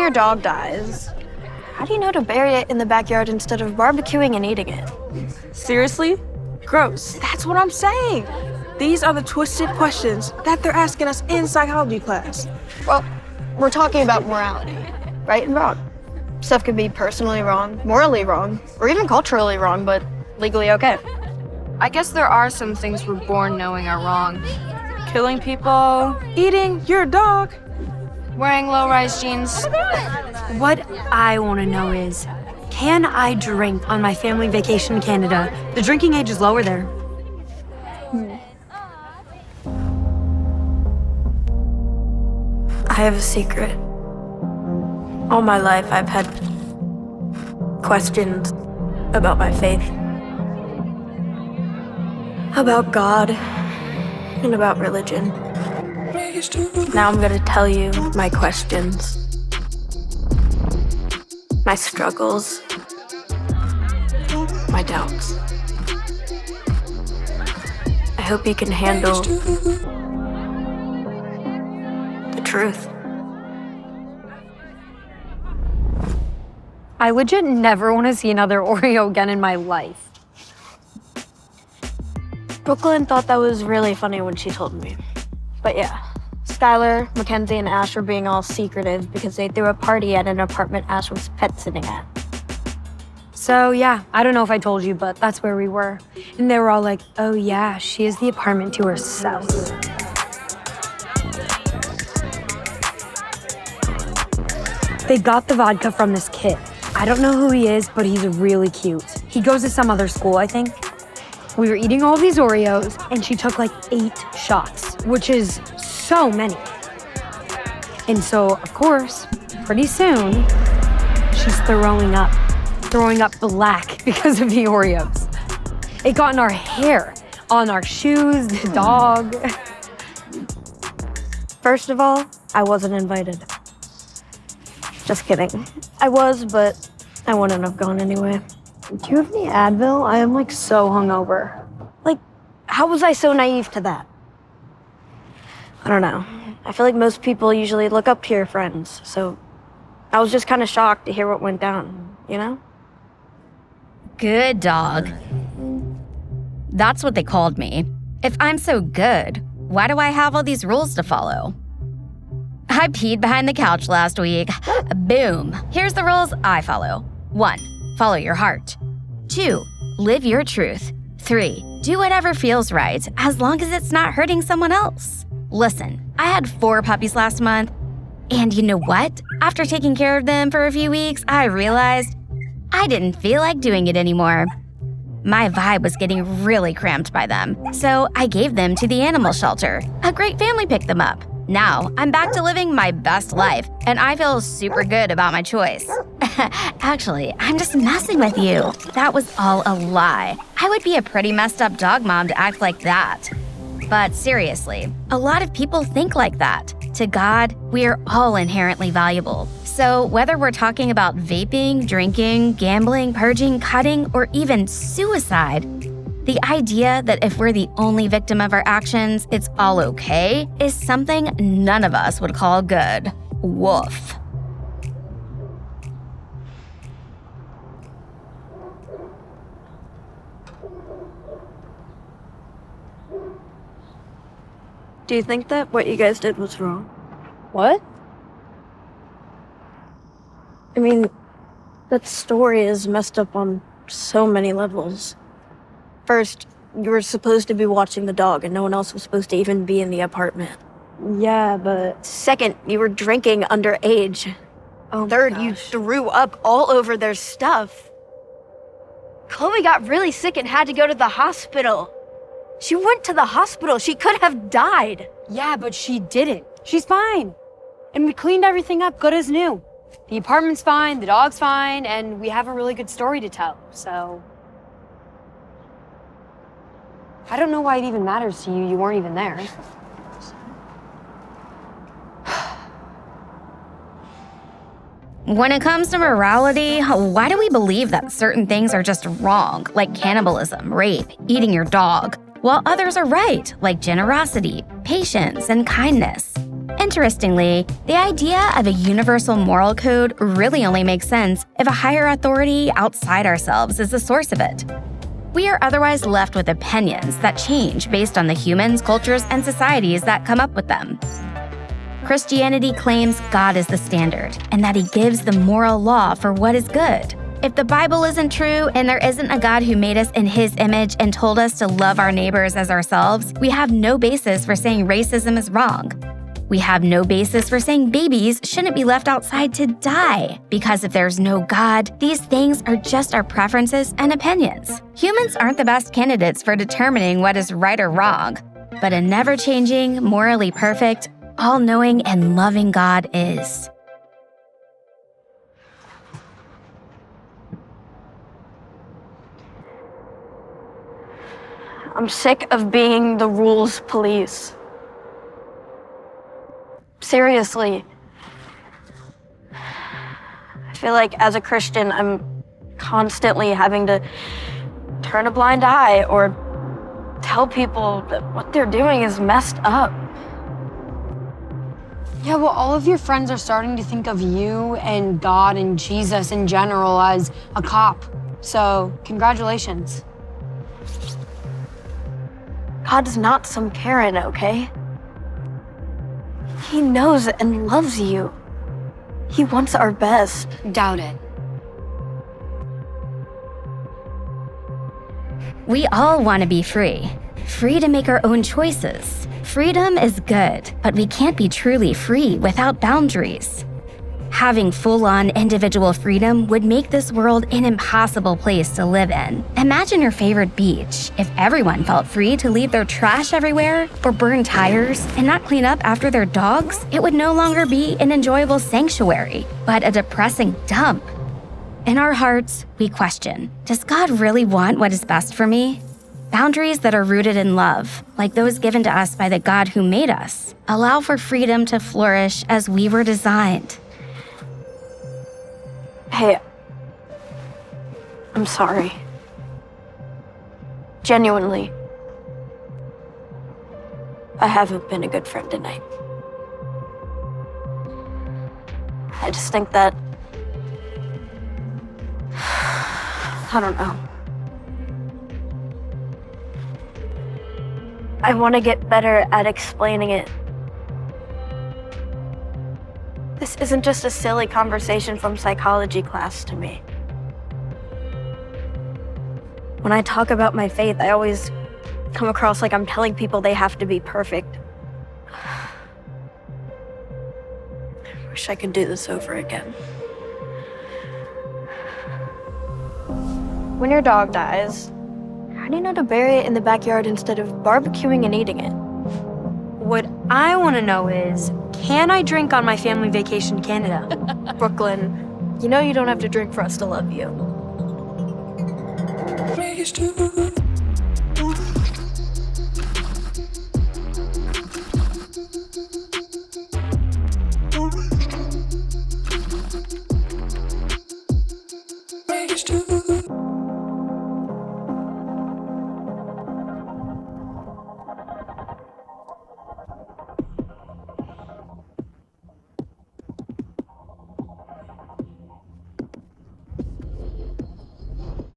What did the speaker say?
your dog dies, how do you know to bury it in the backyard instead of barbecuing and eating it? Seriously? Gross. That's what I'm saying. These are the twisted questions that they're asking us in psychology class. Well, we're talking about morality, right and wrong. Stuff could be personally wrong, morally wrong, or even culturally wrong, but legally okay. I guess there are some things we're born knowing are wrong. Killing people, eating your dog. Wearing low-rise jeans. What I want to know is, can I drink on my family vacation in Canada? The drinking age is lower there. I have a secret. All my life, I've had questions about my faith, about God, and about religion. Now I'm gonna tell you my questions, my struggles, my doubts. I hope you can handle the truth. I legit never want to see another Oreo again in my life. Brooklyn thought that was really funny when she told me. But yeah, Skylar, Mackenzie, and Ash were being all secretive because they threw a party at an apartment Ash was pet sitting at. So yeah, I don't know if I told you, but that's where we were. And they were all like, oh yeah, she has the apartment to herself. They got the vodka from this kid. I don't know who he is, but he's really cute. He goes to some other school, I think. We were eating all these Oreos, and she took like 8 shots, which is so many. And so, of course, pretty soon, she's throwing up black because of the Oreos. It got in our hair, on our shoes, the dog. First of all, I wasn't invited. Just kidding. I was, but I wouldn't have gone anyway. Do you have any Advil? I am like so hungover. Like, how was I so naive to that? I don't know. I feel like most people usually look up to your friends, so I was just kind of shocked to hear what went down, you know? Good dog. That's what they called me. If I'm so good, why do I have all these rules to follow? I peed behind the couch last week. Boom. Here's the rules I follow. 1. Follow your heart. 2. Live your truth. 3. Do whatever feels right, as long as it's not hurting someone else. Listen, I had 4 puppies last month, and you know what? After taking care of them for a few weeks, I realized I didn't feel like doing it anymore. My vibe was getting really cramped by them, so I gave them to the animal shelter. A great family picked them up. Now, I'm back to living my best life, and I feel super good about my choice. Actually, I'm just messing with you. That was all a lie. I would be a pretty messed up dog mom to act like that. But seriously, a lot of people think like that. To God, we are all inherently valuable. So whether we're talking about vaping, drinking, gambling, purging, cutting, or even suicide, the idea that if we're the only victim of our actions, it's all okay, is something none of us would call good. Woof. Do you think that what you guys did was wrong? What? I mean, that story is messed up on so many levels. First, you were supposed to be watching the dog and no one else was supposed to even be in the apartment. Yeah, but... Second, you were drinking underage. Third, you threw up all over their stuff. Chloe got really sick and had to go to the hospital. She went to the hospital. She could have died. Yeah, but she didn't. She's fine. And we cleaned everything up good as new. The apartment's fine, the dog's fine, and we have a really good story to tell, so... I don't know why it even matters to you. You weren't even there. When it comes to morality, why do we believe that certain things are just wrong, like cannibalism, rape, eating your dog, while others are right, like generosity, patience, and kindness? And Interestingly, the idea of a universal moral code really only makes sense if a higher authority outside ourselves is the source of it. We are otherwise left with opinions that change based on the humans, cultures, and societies that come up with them. Christianity claims God is the standard and that He gives the moral law for what is good. If the Bible isn't true and there isn't a God who made us in His image and told us to love our neighbors as ourselves, we have no basis for saying racism is wrong. We have no basis for saying babies shouldn't be left outside to die. Because if there's no God, these things are just our preferences and opinions. Humans aren't the best candidates for determining what is right or wrong, but a never-changing, morally perfect, all-knowing and loving God is. I'm sick of being the rules police. Seriously. I feel like as a Christian, I'm constantly having to turn a blind eye or tell people that what they're doing is messed up. Yeah, well, all of your friends are starting to think of you and God and Jesus in general as a cop. So, congratulations. God's not some Karen, okay? He knows and loves you. He wants our best. Doubt it. We all want to be free. Free to make our own choices. Freedom is good, but we can't be truly free without boundaries. Having full-on individual freedom would make this world an impossible place to live in. Imagine your favorite beach. If everyone felt free to leave their trash everywhere, or burn tires, and not clean up after their dogs, it would no longer be an enjoyable sanctuary, but a depressing dump. In our hearts, we question, does God really want what is best for me? Boundaries that are rooted in love, like those given to us by the God who made us, allow for freedom to flourish as we were designed. Hey, I'm sorry. Genuinely. I haven't been a good friend tonight. I just think that... I don't know. I want to get better at explaining it. This isn't just a silly conversation from psychology class to me. When I talk about my faith, I always come across like I'm telling people they have to be perfect. I wish I could do this over again. When your dog dies, how do you know to bury it in the backyard instead of barbecuing and eating it? What I want to know is, can I drink on my family vacation to Canada? Brooklyn, you know you don't have to drink for us to love you. Raised to